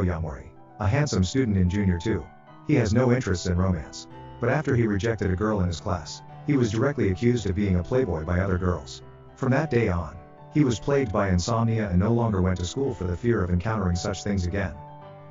Koyamori, a handsome student in Junior 2. He has no interests in romance. But after he rejected a girl in his class, he was directly accused of being a playboy by other girls. From that day on, he was plagued by insomnia and no longer went to school for the fear of encountering such things again.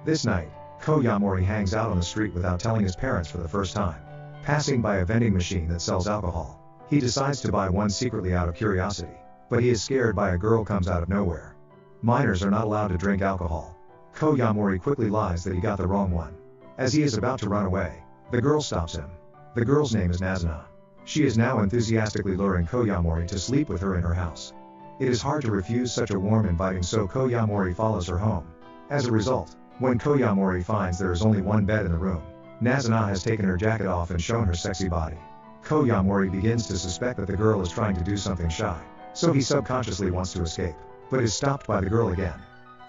This night, Koyamori hangs out on the street without telling his parents for the first time. Passing by a vending machine that sells alcohol, he decides to buy one secretly out of curiosity, but he is scared by a girl comes out of nowhere. Minors are not allowed to drink alcohol. Koyamori quickly lies that he got the wrong one. As he is about to run away, the girl stops him. The girl's name is Nazuna. She is now enthusiastically luring Koyamori to sleep with her in her house. It is hard to refuse such a warm inviting, so Koyamori follows her home. As a result, when Koyamori finds there is only one bed in the room, Nazuna has taken her jacket off and shown her sexy body. Koyamori begins to suspect that the girl is trying to do something shy, so he subconsciously wants to escape, but is stopped by the girl again.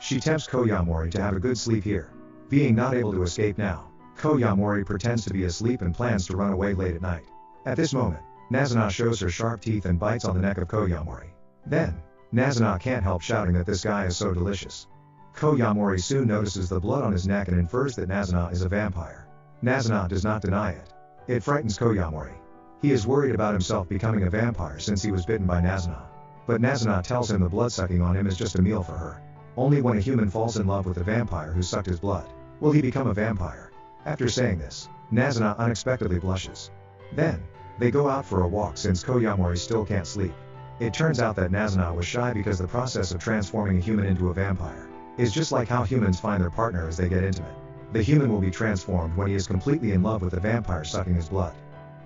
She tempts Koyamori to have a good sleep here. Being not able to escape now, Koyamori pretends to be asleep and plans to run away late at night. At this moment, Nazuna shows her sharp teeth and bites on the neck of Koyamori. Then, Nazuna can't help shouting that this guy is so delicious. Koyamori soon notices the blood on his neck and infers that Nazuna is a vampire. Nazuna does not deny it. It frightens Koyamori. He is worried about himself becoming a vampire since he was bitten by Nazuna. But Nazuna tells him the blood sucking on him is just a meal for her. Only when a human falls in love with a vampire who sucked his blood will he become a vampire. After saying this, Nazuna unexpectedly blushes. Then, they go out for a walk since Koyamori still can't sleep. It turns out that Nazuna was shy because the process of transforming a human into a vampire is just like how humans find their partner as they get intimate. The human will be transformed when he is completely in love with the vampire sucking his blood.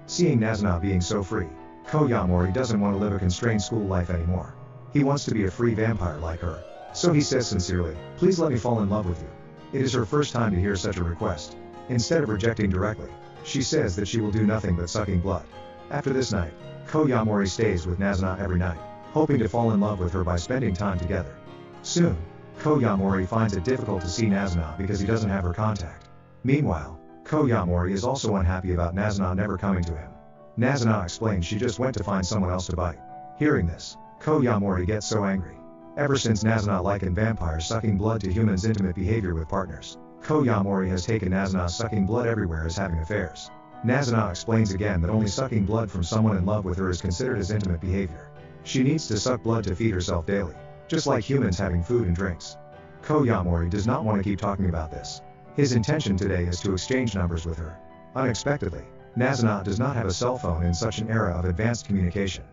Seeing Nazuna being so free, Koyamori doesn't want to live a constrained school life anymore. He wants to be a free vampire like her. So he says sincerely, "Please let me fall in love with you." It is her first time to hear such a request. Instead of rejecting directly, she says that she will do nothing but sucking blood. After this night, Koyamori stays with Nazuna every night, hoping to fall in love with her by spending time together. Soon, Koyamori finds it difficult to see Nazuna because he doesn't have her contact. Meanwhile, Koyamori is also unhappy about Nazuna never coming to him. Nazuna explains she just went to find someone else to bite. Hearing this, Koyamori gets so angry. Ever since Nazuna likened vampires sucking blood to humans' intimate behavior with partners, Koyamori has taken Nazuna sucking blood everywhere as having affairs. Nazuna explains again that only sucking blood from someone in love with her is considered as intimate behavior. She needs to suck blood to feed herself daily, just like humans having food and drinks. Koyamori does not want to keep talking about this. His intention today is to exchange numbers with her. Unexpectedly, Nazuna does not have a cell phone in such an era of advanced communication.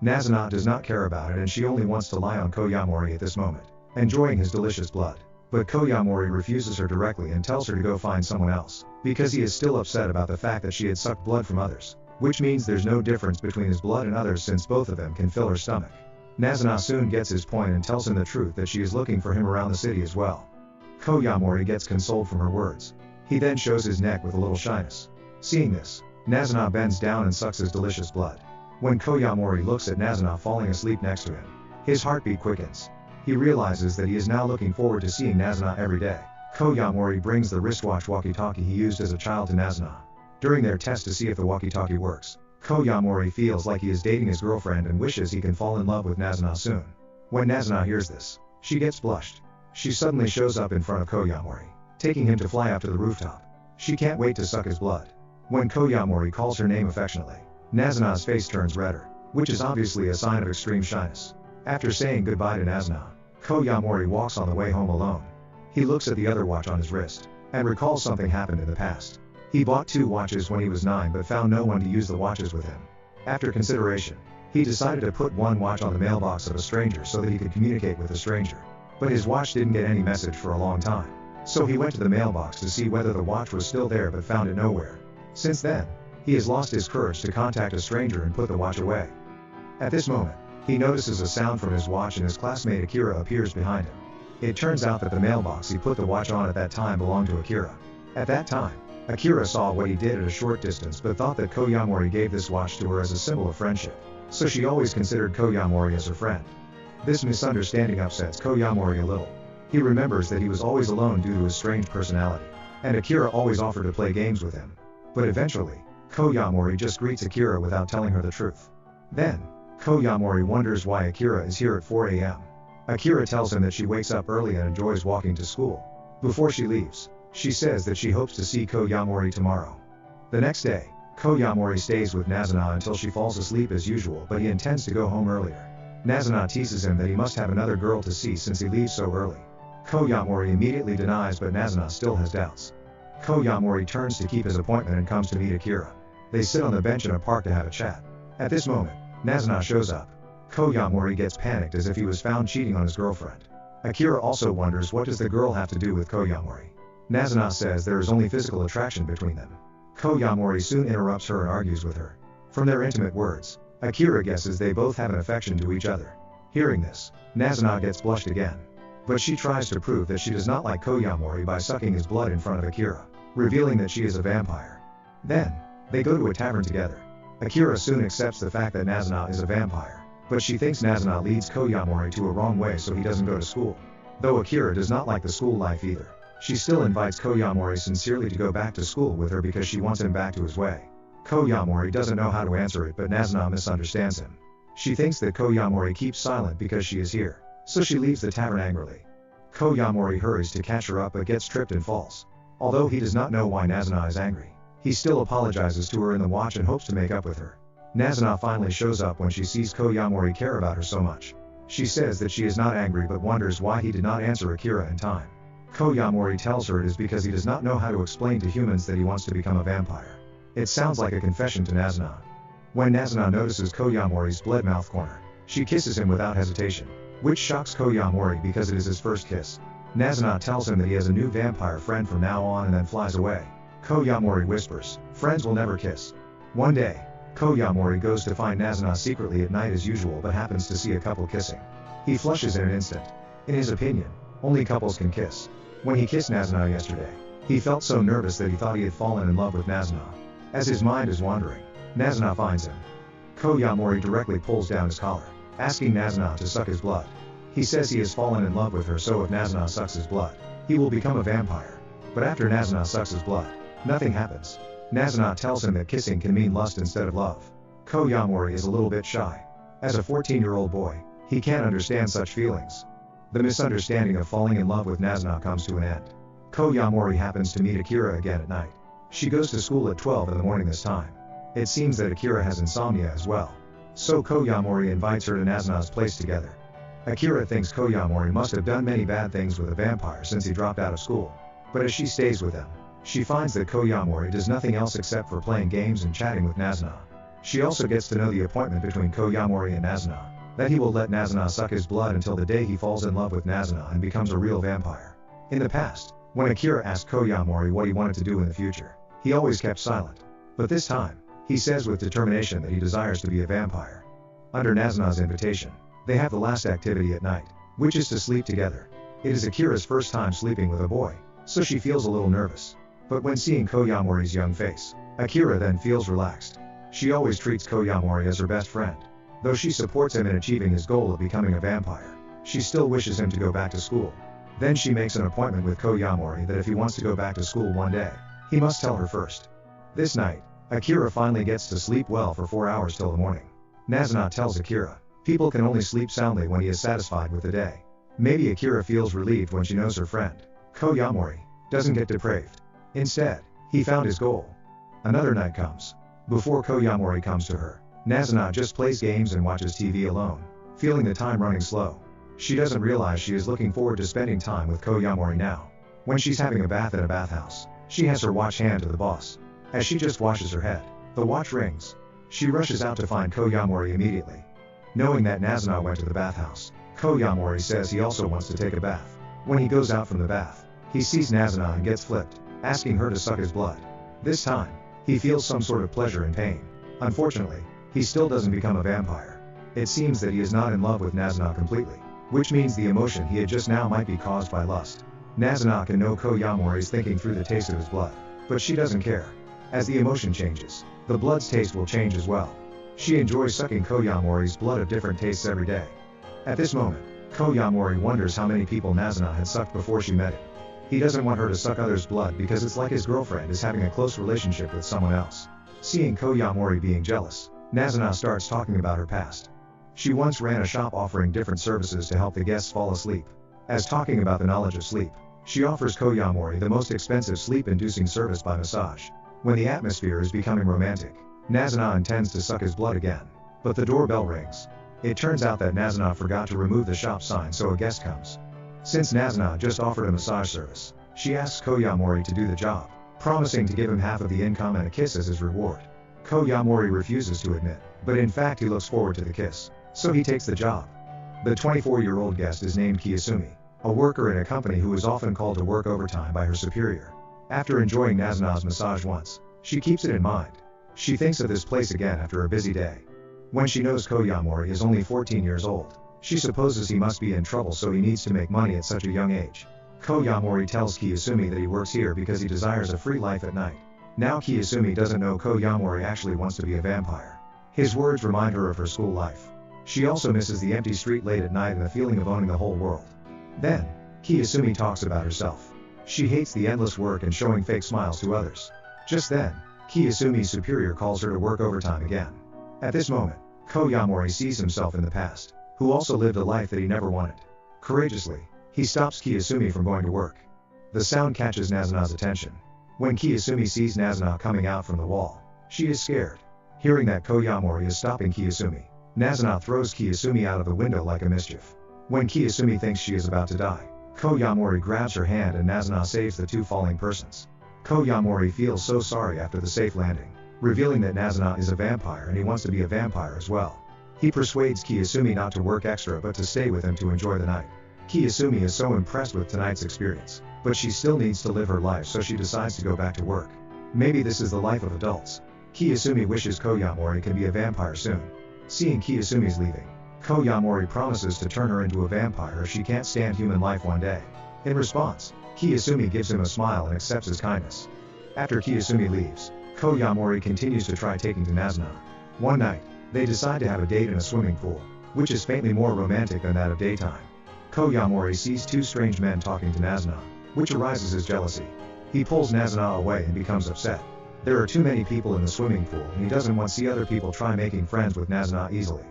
Nazuna does not care about it and she only wants to lie on Koyamori at this moment, enjoying his delicious blood. But Koyamori refuses her directly and tells her to go find someone else, because he is still upset about the fact that she had sucked blood from others, which means there's no difference between his blood and others since both of them can fill her stomach. Nazuna soon gets his point and tells him the truth that she is looking for him around the city as well. Koyamori gets consoled from her words. He then shows his neck with a little shyness. Seeing this, Nazuna bends down and sucks his delicious blood. When Koyamori looks at Nazuna falling asleep next to him, his heartbeat quickens. He realizes that he is now looking forward to seeing Nazuna every day. Koyamori brings the wristwatch walkie-talkie he used as a child to Nazuna. During their test to see if the walkie-talkie works, Koyamori feels like he is dating his girlfriend and wishes he can fall in love with Nazuna soon. When Nazuna hears this, she gets blushed. She suddenly shows up in front of Koyamori, taking him to fly up to the rooftop. She can't wait to suck his blood. When Koyamori calls her name affectionately, Nazuna's face turns redder, which is obviously a sign of extreme shyness. After saying goodbye to Nazuna, Koyamori walks on the way home alone. He looks at the other watch on his wrist, and recalls something happened in the past. He bought 2 watches when he was 9 but found no one to use the watches with him. After consideration, he decided to put one watch on the mailbox of a stranger so that he could communicate with the stranger. But his watch didn't get any message for a long time. So he went to the mailbox to see whether the watch was still there but found it nowhere. Since then, he has lost his courage to contact a stranger and put the watch away. At this moment, he notices a sound from his watch and his classmate Akira appears behind him. It turns out that the mailbox he put the watch on at that time belonged to Akira. At that time, Akira saw what he did at a short distance but thought that Koyamori gave this watch to her as a symbol of friendship, so she always considered Koyamori as her friend. This misunderstanding upsets Koyamori a little. He remembers that he was always alone due to his strange personality, and Akira always offered to play games with him. But eventually, Koyamori just greets Akira without telling her the truth. Then, Koyamori wonders why Akira is here at 4 a.m. Akira tells him that she wakes up early and enjoys walking to school. Before she leaves, she says that she hopes to see Koyamori tomorrow. The next day, Koyamori stays with Nazuna until she falls asleep as usual, but he intends to go home earlier. Nazuna teases him that he must have another girl to see since he leaves so early. Koyamori immediately denies, but Nazuna still has doubts. Koyamori turns to keep his appointment and comes to meet Akira. They sit on the bench in a park to have a chat. At this moment, Nazuna shows up. Koyamori gets panicked as if he was found cheating on his girlfriend. Akira also wonders what does the girl have to do with Koyamori. Nazuna says there is only physical attraction between them. Koyamori soon interrupts her and argues with her. From their intimate words, Akira guesses they both have an affection to each other. Hearing this, Nazuna gets blushed again. But she tries to prove that she does not like Koyamori by sucking his blood in front of Akira, revealing that she is a vampire. Then, they go to a tavern together. Akira soon accepts the fact that Nazuna is a vampire, but she thinks Nazuna leads Koyamori to a wrong way so he doesn't go to school. Though Akira does not like the school life either, she still invites Koyamori sincerely to go back to school with her because she wants him back to his way. Koyamori doesn't know how to answer it, but Nazuna misunderstands him. She thinks that Koyamori keeps silent because she is here, so she leaves the tavern angrily. Koyamori hurries to catch her up but gets tripped and falls. Although he does not know why Nazuna is angry, he still apologizes to her in the watch and hopes to make up with her. Nazuna finally shows up when she sees Koyamori care about her so much. She says that she is not angry but wonders why he did not answer Akira in time. Koyamori tells her it is because he does not know how to explain to humans that he wants to become a vampire. It sounds like a confession to Nazuna. When Nazuna notices Koyamori's bled mouth corner, she kisses him without hesitation, which shocks Koyamori because it is his first kiss. Nazuna tells him that he has a new vampire friend from now on and then flies away. Koyamori whispers, "Friends will never kiss." One day, Koyamori goes to find Nazuna secretly at night as usual but happens to see a couple kissing. He flushes in an instant. In his opinion, only couples can kiss. When he kissed Nazuna yesterday, he felt so nervous that he thought he had fallen in love with Nazuna. As his mind is wandering, Nazuna finds him. Koyamori directly pulls down his collar, asking Nazuna to suck his blood. He says he has fallen in love with her, so if Nazuna sucks his blood, he will become a vampire. But after Nazuna sucks his blood, nothing happens. Nazuna tells him that kissing can mean lust instead of love. Koyamori is a little bit shy. As a 14-year-old boy, he can't understand such feelings. The misunderstanding of falling in love with Nazuna comes to an end. Koyamori happens to meet Akira again at night. She goes to school at 12 in the morning this time. It seems that Akira has insomnia as well. So Koyamori invites her to Nazuna's place together. Akira thinks Koyamori must have done many bad things with a vampire since he dropped out of school. But as she stays with them, she finds that Koyamori does nothing else except for playing games and chatting with Nazuna. She also gets to know the appointment between Koyamori and Nazuna, that he will let Nazuna suck his blood until the day he falls in love with Nazuna and becomes a real vampire. In the past, when Akira asked Koyamori what he wanted to do in the future, he always kept silent. But this time, he says with determination that he desires to be a vampire. Under Nazuna's invitation, they have the last activity at night, which is to sleep together. It is Akira's first time sleeping with a boy, so she feels a little nervous. But when seeing Koyamori's young face, Akira then feels relaxed. She always treats Koyamori as her best friend. Though she supports him in achieving his goal of becoming a vampire, she still wishes him to go back to school. Then she makes an appointment with Koyamori that if he wants to go back to school one day, he must tell her first. This night, Akira finally gets to sleep well for 4 hours till the morning. Nazuna tells Akira, people can only sleep soundly when he is satisfied with the day. Maybe Akira feels relieved when she knows her friend, Koyamori, doesn't get depraved. Instead, he found his goal. Another night comes. Before Koyamori comes to her, Nazuna just plays games and watches TV alone, feeling the time running slow. She doesn't realize she is looking forward to spending time with Koyamori now. When she's having a bath in a bathhouse, she has her watch hand to the boss. As she just washes her head, the watch rings. She rushes out to find Koyamori immediately. Knowing that Nazuna went to the bathhouse, Koyamori says he also wants to take a bath. When he goes out from the bath, he sees Nazuna and gets flipped, asking her to suck his blood. This time, he feels some sort of pleasure and pain. Unfortunately, he still doesn't become a vampire. It seems that he is not in love with Nazuna completely, which means the emotion he had just now might be caused by lust. Nazuna can know Koyamori is thinking through the taste of his blood, but she doesn't care. As the emotion changes, the blood's taste will change as well. She enjoys sucking Koyamori's blood of different tastes every day. At this moment, Koyamori wonders how many people Nazuna had sucked before she met him. He doesn't want her to suck others' blood because it's like his girlfriend is having a close relationship with someone else. Seeing Koyamori being jealous, Nazuna starts talking about her past. She once ran a shop offering different services to help the guests fall asleep. As talking about the knowledge of sleep, She offers Koyamori the most expensive sleep-inducing service by massage. When the atmosphere is becoming romantic, Nazuna intends to suck his blood again. But the doorbell rings. It turns out that Nazuna forgot to remove the shop sign, so a guest comes. Since Nazuna just offered a massage service, she asks Koyamori to do the job, promising to give him half of the income and a kiss as his reward. Koyamori refuses to admit, but in fact he looks forward to the kiss, so he takes the job. The 24-year-old guest is named Kiyasumi, a worker in a company who is often called to work overtime by her superior. After enjoying Nazuna's massage once, she keeps it in mind. She thinks of this place again after a busy day. When she knows Koyamori is only 14 years old, she supposes he must be in trouble, so he needs to make money at such a young age. Koyamori tells Kiyasumi that he works here because he desires a free life at night. Now Kiyasumi doesn't know Koyamori actually wants to be a vampire. His words remind her of her school life. She also misses the empty street late at night and the feeling of owning the whole world. Then, Kiyasumi talks about herself. She hates the endless work and showing fake smiles to others. Just then, Kiyasumi's superior calls her to work overtime again. At this moment, Koyamori sees himself in the past, who also lived a life that he never wanted. Courageously, he stops Kiyasumi from going to work. The sound catches Nazuna's attention. When Kiyasumi sees Nazuna coming out from the wall, she is scared. Hearing that Koyamori is stopping Kiyasumi, Nazuna throws Kiyasumi out of the window like a mischief. When Kiyasumi thinks she is about to die, Koyamori grabs her hand and Nazuna saves the two falling persons. Koyamori feels so sorry after the safe landing, revealing that Nazuna is a vampire and he wants to be a vampire as well. He persuades Kiyasumi not to work extra but to stay with him to enjoy the night. Kiyasumi is so impressed with tonight's experience, but she still needs to live her life, so she decides to go back to work. Maybe this is the life of adults. Kiyasumi wishes Koyamori can be a vampire soon. Seeing Kiyasumi's leaving, Koyamori promises to turn her into a vampire if she can't stand human life one day. In response, Kiyasumi gives him a smile and accepts his kindness. After Kiyasumi leaves, Koyamori continues to try taking to Nazuna. One night, they decide to have a date in a swimming pool, which is faintly more romantic than that of daytime. Koyamori sees two strange men talking to Nazuna, which arouses his jealousy. He pulls Nazuna away and becomes upset. There are too many people in the swimming pool and he doesn't want to see other people try making friends with Nazuna easily.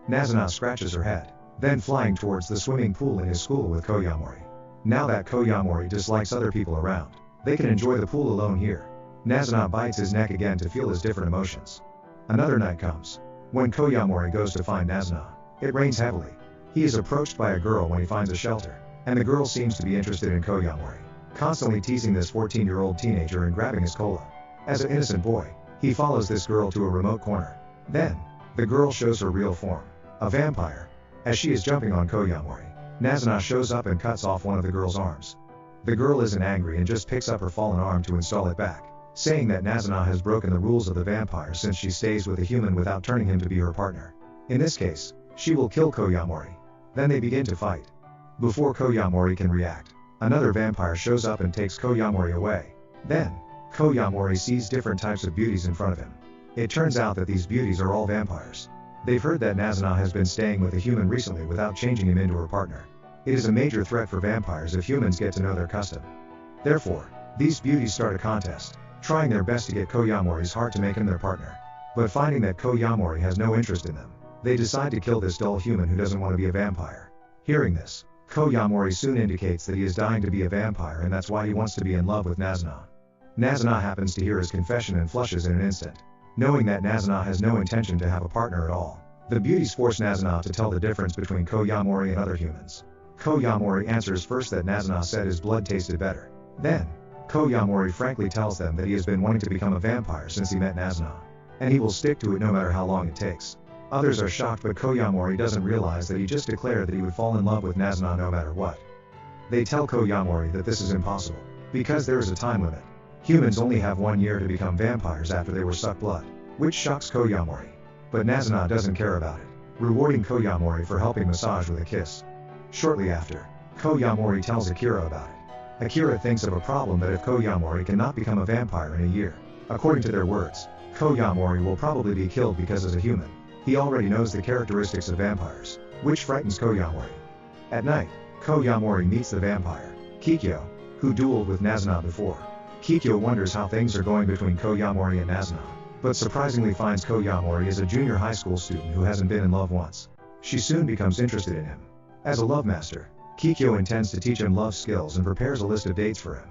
Nazuna scratches her head, then flying towards the swimming pool in his school with Koyamori. Now that Koyamori dislikes other people around, they can enjoy the pool alone here. Nazuna bites his neck again to feel his different emotions. Another night comes. When Koyamori goes to find Nazuna, it rains heavily. He is approached by a girl when he finds a shelter, and the girl seems to be interested in Koyamori, constantly teasing this 14-year-old teenager and grabbing his cola. As an innocent boy, he follows this girl to a remote corner. Then, the girl shows her real form, a vampire. As she is jumping on Koyamori, Nazuna shows up and cuts off one of the girl's arms. The girl isn't angry and just picks up her fallen arm to install it back, saying that Nazuna has broken the rules of the vampire since she stays with a human without turning him to be her partner. In this case, she will kill Koyamori. Then they begin to fight. Before Koyamori can react, another vampire shows up and takes Koyamori away. Then, Koyamori sees different types of beauties in front of him. It turns out that these beauties are all vampires. They've heard that Nazuna has been staying with a human recently without changing him into her partner. It is a major threat for vampires if humans get to know their custom. Therefore, these beauties start a contest, trying their best to get Koyamori's heart to make him their partner. But finding that Koyamori has no interest in them, they decide to kill this dull human who doesn't want to be a vampire. Hearing this, Koyamori soon indicates that he is dying to be a vampire and that's why he wants to be in love with Nazuna. Nazuna happens to hear his confession and flushes in an instant. Knowing that Nazuna has no intention to have a partner at all, the beauties force Nazuna to tell the difference between Koyamori and other humans. Koyamori answers first that Nazuna said his blood tasted better. Then, Koyamori frankly tells them that he has been wanting to become a vampire since he met Nazuna, and he will stick to it no matter how long it takes. Others are shocked, but Koyamori doesn't realize that he just declared that he would fall in love with Nazuna no matter what. They tell Koyamori that this is impossible, because there is a time limit. Humans only have 1 year to become vampires after they were sucked blood, which shocks Koyamori. But Nazuna doesn't care about it, rewarding Koyamori for helping massage with a kiss. Shortly after, Koyamori tells Akira about it. Akira thinks of a problem that if Koyamori cannot become a vampire in a year, according to their words, Koyamori will probably be killed because as a human, he already knows the characteristics of vampires, which frightens Koyamori. At night, Koyamori meets the vampire, Kikyo, who dueled with Nazuna before. Kikyo wonders how things are going between Koyamori and Nazuna, but surprisingly finds Koyamori is a junior high school student who hasn't been in love once. She soon becomes interested in him. As a love master, Kikyo intends to teach him love skills and prepares a list of dates for him.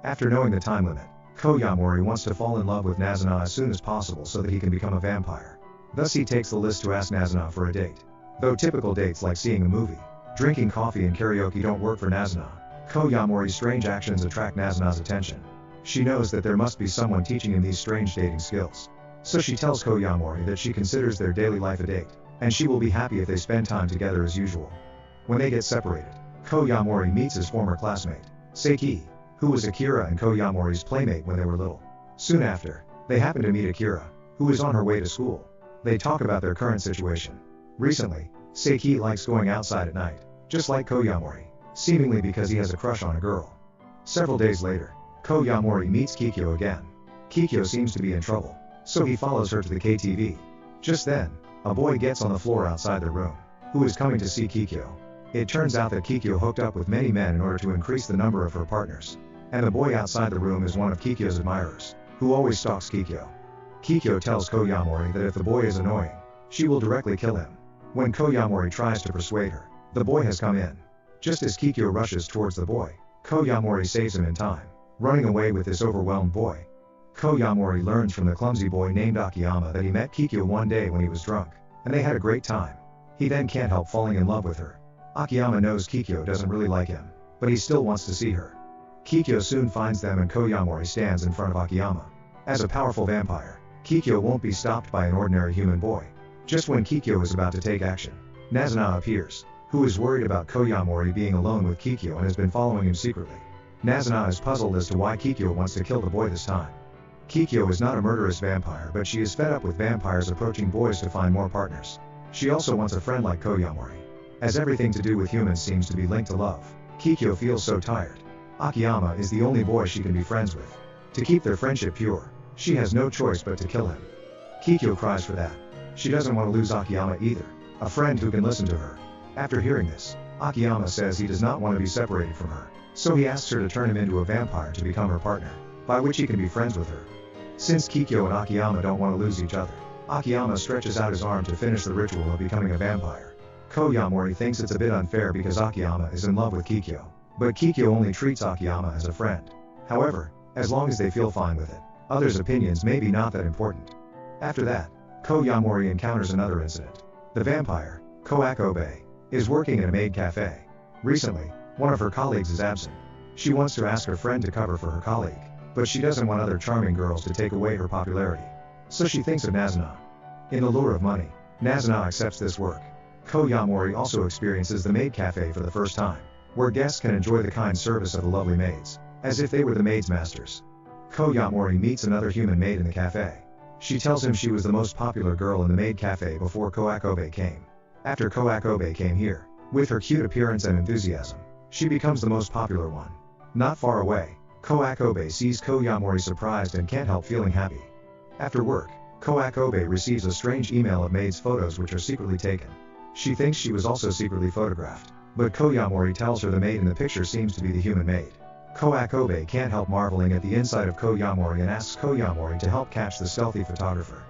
After knowing the time limit, Koyamori wants to fall in love with Nazuna as soon as possible so that he can become a vampire. Thus he takes the list to ask Nazuna for a date. Though typical dates like seeing a movie, drinking coffee and karaoke don't work for Nazuna, Koyamori's strange actions attract Nazuna's attention. She knows that there must be someone teaching him these strange dating skills. So she tells Koyamori that she considers their daily life a date, and she will be happy if they spend time together as usual. When they get separated, Koyamori meets his former classmate, Seiki, who was Akira and Koyamori's playmate when they were little. Soon after, they happen to meet Akira, who is on her way to school. They talk about their current situation. Recently, Seiki likes going outside at night, just like Koyamori, seemingly because he has a crush on a girl. Several days later, Koyamori meets Kikyo again. Kikyo seems to be in trouble, so he follows her to the KTV. Just then, a boy gets on the floor outside their room, who is coming to see Kikyo. It turns out that Kikyo hooked up with many men in order to increase the number of her partners, and the boy outside the room is one of Kikyo's admirers, who always stalks Kikyo. Kikyo tells Koyamori that if the boy is annoying, she will directly kill him. When Koyamori tries to persuade her, the boy has come in. Just as Kikyo rushes towards the boy, Koyamori saves him in time, running away with this overwhelmed boy. Koyamori learns from the clumsy boy named Akiyama that he met Kikyo one day when he was drunk, and they had a great time. He then can't help falling in love with her. Akiyama knows Kikyo doesn't really like him, but he still wants to see her. Kikyo soon finds them and Koyamori stands in front of Akiyama. As a powerful vampire, Kikyo won't be stopped by an ordinary human boy. Just when Kikyo is about to take action, Nazuna appears, who is worried about Koyamori being alone with Kikyo and has been following him secretly. Nazuna is puzzled as to why Kikyo wants to kill the boy this time. Kikyo is not a murderous vampire, but she is fed up with vampires approaching boys to find more partners. She also wants a friend like Koyamori. As everything to do with humans seems to be linked to love, Kikyo feels so tired. Akiyama is the only boy she can be friends with. To keep their friendship pure, she has no choice but to kill him. Kikyo cries for that. She doesn't want to lose Akiyama either, a friend who can listen to her. After hearing this, Akiyama says he does not want to be separated from her, so he asks her to turn him into a vampire to become her partner, by which he can be friends with her. Since Kikyo and Akiyama don't want to lose each other, Akiyama stretches out his arm to finish the ritual of becoming a vampire. Koyamori thinks it's a bit unfair because Akiyama is in love with Kikyo, but Kikyo only treats Akiyama as a friend. However, as long as they feel fine with it, others' opinions may be not that important. After that, Koyamori encounters another incident. The vampire, Koakobe, is working at a maid cafe. Recently, one of her colleagues is absent. She wants to ask her friend to cover for her colleague, but she doesn't want other charming girls to take away her popularity. So she thinks of Nazuna. In the lure of money, Nazuna accepts this work. Koyamori also experiences the maid cafe for the first time, where guests can enjoy the kind service of the lovely maids, as if they were the maids' masters. Koyamori meets another human maid in the cafe. She tells him she was the most popular girl in the maid cafe before Koakobe came. After Koakobe came here, with her cute appearance and enthusiasm, she becomes the most popular one. Not far away, Koakobe sees Koyamori surprised and can't help feeling happy. After work, Koakobe receives a strange email of maids' photos which are secretly taken. She thinks she was also secretly photographed, but Koyamori tells her the maid in the picture seems to be the human maid. Koakobe can't help marveling at the insight of Koyamori and asks Koyamori to help catch the stealthy photographer.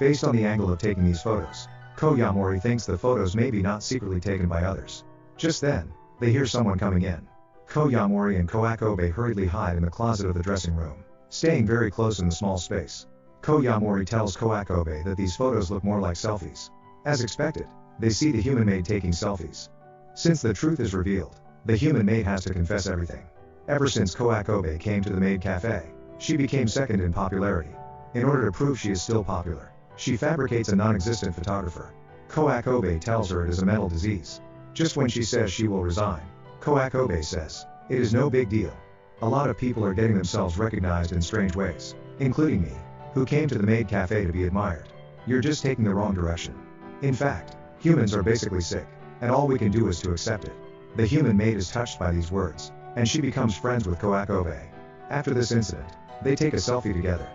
Based on the angle of taking these photos, Koyamori thinks the photos may be not secretly taken by others. Just then, they hear someone coming in. Koyamori and Koakobe hurriedly hide in the closet of the dressing room, staying very close in the small space. Koyamori tells Koakobe that these photos look more like selfies. As expected, they see the human maid taking selfies. Since the truth is revealed, the human maid has to confess everything. Ever since Koakobe came to the maid cafe, she became second in popularity. In order to prove she is still popular, she fabricates a non-existent photographer. Koakobe tells her it is a mental disease. Just when she says she will resign, Koakobe says, "It is no big deal. A lot of people are getting themselves recognized in strange ways, including me, who came to the maid cafe to be admired. You're just taking the wrong direction. In fact, humans are basically sick, and all we can do is to accept it." The human maid is touched by these words, and she becomes friends with Koakobe. After this incident, they take a selfie together.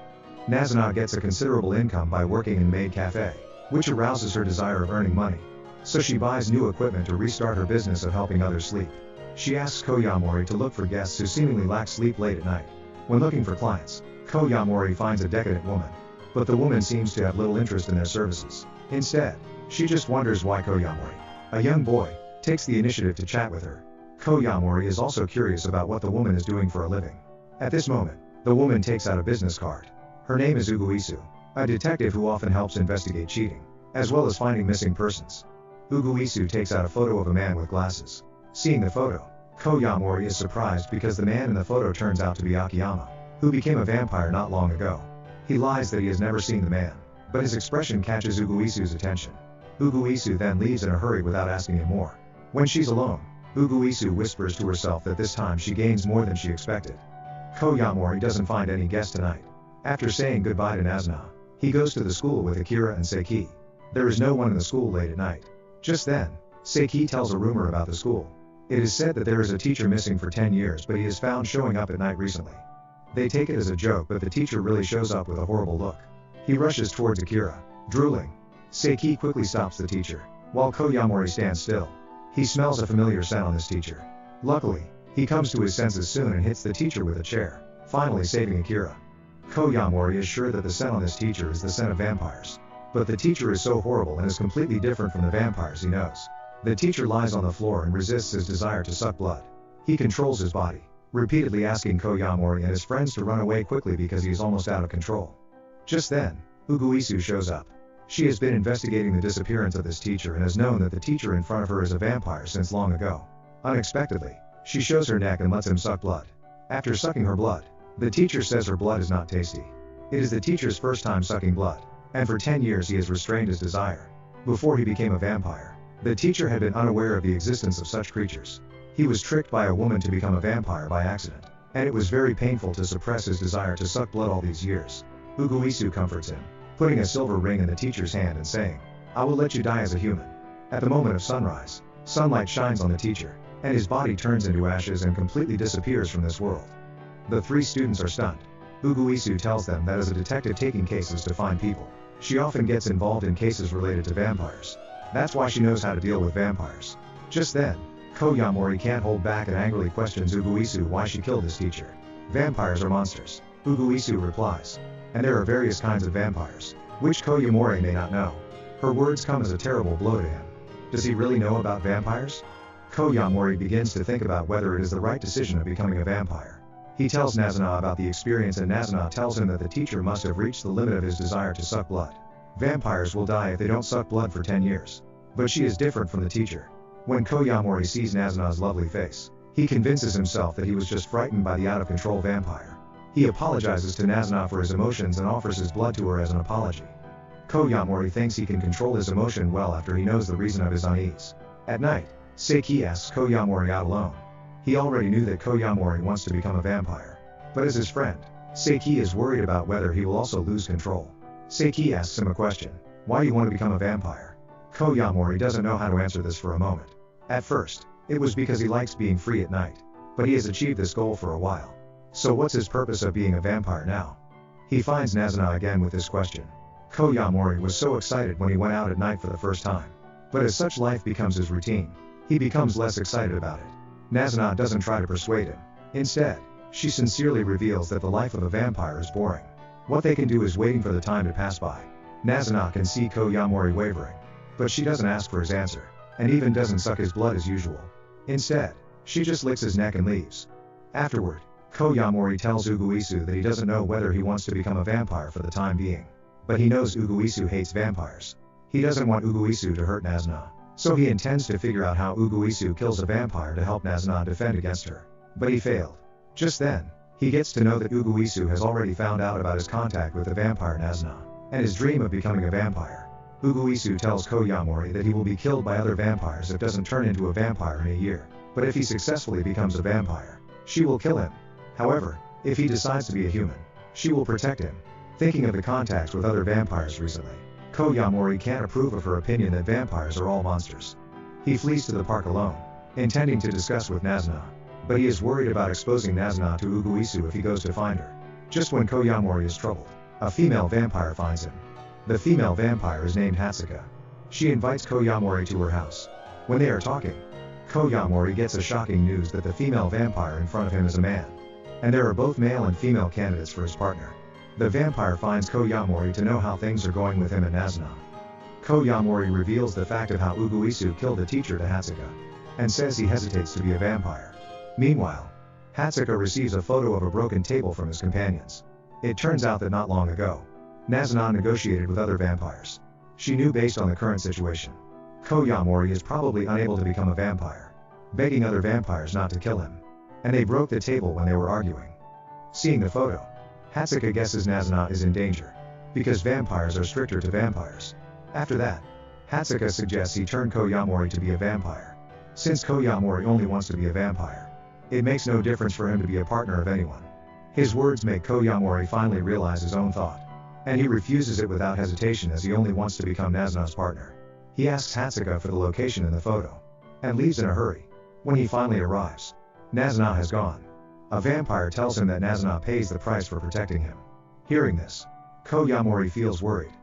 Nazuna gets a considerable income by working in maid cafe, which arouses her desire of earning money. So she buys new equipment to restart her business of helping others sleep. She asks Koyamori to look for guests who seemingly lack sleep late at night. When looking for clients, Koyamori finds a decadent woman, but the woman seems to have little interest in their services. Instead, she just wonders why Koyamori, a young boy, takes the initiative to chat with her. Koyamori is also curious about what the woman is doing for a living. At this moment, the woman takes out a business card. Her name is Uguisu, a detective who often helps investigate cheating, as well as finding missing persons. Uguisu takes out a photo of a man with glasses. Seeing the photo, Koyamori is surprised because the man in the photo turns out to be Akiyama, who became a vampire not long ago. He lies that he has never seen the man, but his expression catches Uguisu's attention. Uguisu then leaves in a hurry without asking him more. When she's alone, Uguisu whispers to herself that this time she gains more than she expected. Koyamori doesn't find any guests tonight. After saying goodbye to Nazuna, he goes to the school with Akira and Seiki. There is no one in the school late at night. Just then, Seiki tells a rumor about the school. It is said that there is a teacher missing for 10 years, but he is found showing up at night recently. They take it as a joke, but the teacher really shows up with a horrible look. He rushes towards Akira, drooling. Seiki quickly stops the teacher, while Koyamori stands still. He smells a familiar scent on this teacher. Luckily, he comes to his senses soon and hits the teacher with a chair, finally saving Akira. Koyamori is sure that the scent on this teacher is the scent of vampires. But the teacher is so horrible and is completely different from the vampires he knows. The teacher lies on the floor and resists his desire to suck blood. He controls his body, repeatedly asking Koyamori and his friends to run away quickly because he is almost out of control. Just then, Uguisu shows up. She has been investigating the disappearance of this teacher and has known that the teacher in front of her is a vampire since long ago. Unexpectedly, she shows her neck and lets him suck blood. After sucking her blood, the teacher says her blood is not tasty. It is the teacher's first time sucking blood, and for 10 years he has restrained his desire. Before he became a vampire, the teacher had been unaware of the existence of such creatures. He was tricked by a woman to become a vampire by accident, and it was very painful to suppress his desire to suck blood all these years. Uguisu comforts him, putting a silver ring in the teacher's hand and saying, "I will let you die as a human." At the moment of sunrise, sunlight shines on the teacher, and his body turns into ashes and completely disappears from this world. The three students are stunned. Uguisu tells them that as a detective taking cases to find people, she often gets involved in cases related to vampires. That's why she knows how to deal with vampires. Just then, Koyamori can't hold back and angrily questions Uguisu why she killed his teacher. "Vampires are monsters," Uguisu replies. "And there are various kinds of vampires, which Koyamori may not know." Her words come as a terrible blow to him. Does he really know about vampires? Koyamori begins to think about whether it is the right decision of becoming a vampire. He tells Nazuna about the experience and Nazuna tells him that the teacher must have reached the limit of his desire to suck blood. Vampires will die if they don't suck blood for 10 years. But she is different from the teacher. When Koyamori sees Nazuna's lovely face, he convinces himself that he was just frightened by the out-of-control vampire. He apologizes to Nazuna for his emotions and offers his blood to her as an apology. Koyamori thinks he can control his emotion well after he knows the reason of his unease. At night, Seiki asks Koyamori out alone. He already knew that Koyamori wants to become a vampire. But as his friend, Seiki is worried about whether he will also lose control. Seiki asks him a question. "Why do you want to become a vampire?" Koyamori doesn't know how to answer this for a moment. At first, it was because he likes being free at night. But he has achieved this goal for a while. So what's his purpose of being a vampire now? He finds Nazuna again with this question. Koyamori was so excited when he went out at night for the first time. But as such life becomes his routine, he becomes less excited about it. Nazuna doesn't try to persuade him. Instead, she sincerely reveals that the life of a vampire is boring. What they can do is waiting for the time to pass by. Nazuna can see Koyamori wavering. But she doesn't ask for his answer, and even doesn't suck his blood as usual. Instead, she just licks his neck and leaves. Afterward, Koyamori tells Uguisu that he doesn't know whether he wants to become a vampire for the time being. But he knows Uguisu hates vampires. He doesn't want Uguisu to hurt Nazuna, so he intends to figure out how Uguisu kills a vampire to help Nazuna defend against her. But he failed. Just then, he gets to know that Uguisu has already found out about his contact with the vampire Nazuna, and his dream of becoming a vampire. Uguisu tells Koyamori that he will be killed by other vampires if doesn't turn into a vampire in a year. But if he successfully becomes a vampire, she will kill him. However, if he decides to be a human, she will protect him. Thinking of the contacts with other vampires recently, Koyamori can't approve of her opinion that vampires are all monsters. He flees to the park alone, intending to discuss with Nazuna. But he is worried about exposing Nazuna to Uguisu if he goes to find her. Just when Koyamori is troubled, a female vampire finds him. The female vampire is named Hatsuka. She invites Koyamori to her house. When they are talking, Koyamori gets a shocking news that the female vampire in front of him is a man. And there are both male and female candidates for his partner. The vampire finds Koyamori to know how things are going with him and Nazuna. Koyamori reveals the fact of how Uguisu killed the teacher to Hatsuka. and says he hesitates to be a vampire. Meanwhile, Hatsuka receives a photo of a broken table from his companions. It turns out that not long ago, Nazuna negotiated with other vampires. She knew based on the current situation, Koyamori is probably unable to become a vampire, begging other vampires not to kill him. And they broke the table when they were arguing. Seeing the photo, Hatsuka guesses Nazuna is in danger, because vampires are stricter to vampires. After that, Hatsuka suggests he turn Koyamori to be a vampire. Since Koyamori only wants to be a vampire, it makes no difference for him to be a partner of anyone. His words make Koyamori finally realize his own thought, and he refuses it without hesitation as he only wants to become Nazuna's partner. He asks Hatsuka for the location in the photo, and leaves in a hurry. When he finally arrives, Nazuna has gone. A vampire tells him that Nazuna pays the price for protecting him. Hearing this, Koyamori feels worried.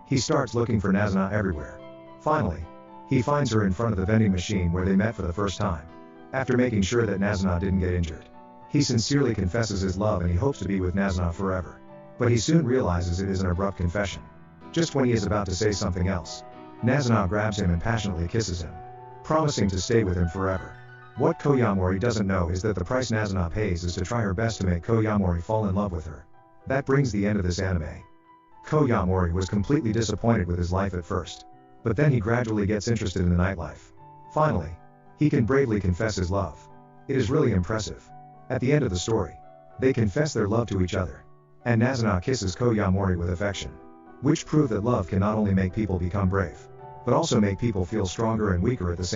He starts looking for Nazuna everywhere. Finally, he finds her in front of the vending machine where they met for the first time. After making sure that Nazuna didn't get injured, he sincerely confesses his love and he hopes to be with Nazuna forever. But he soon realizes it is an abrupt confession. Just when he is about to say something else, Nazuna grabs him and passionately kisses him, promising to stay with him forever. What Koyamori doesn't know is that the price Nazuna pays is to try her best to make Koyamori fall in love with her. That brings the end of this anime. Koyamori was completely disappointed with his life at first, but then he gradually gets interested in the nightlife. Finally, he can bravely confess his love. It is really impressive. At the end of the story, they confess their love to each other, and Nazuna kisses Koyamori with affection, which prove that love can not only make people become brave, but also make people feel stronger and weaker at the same time.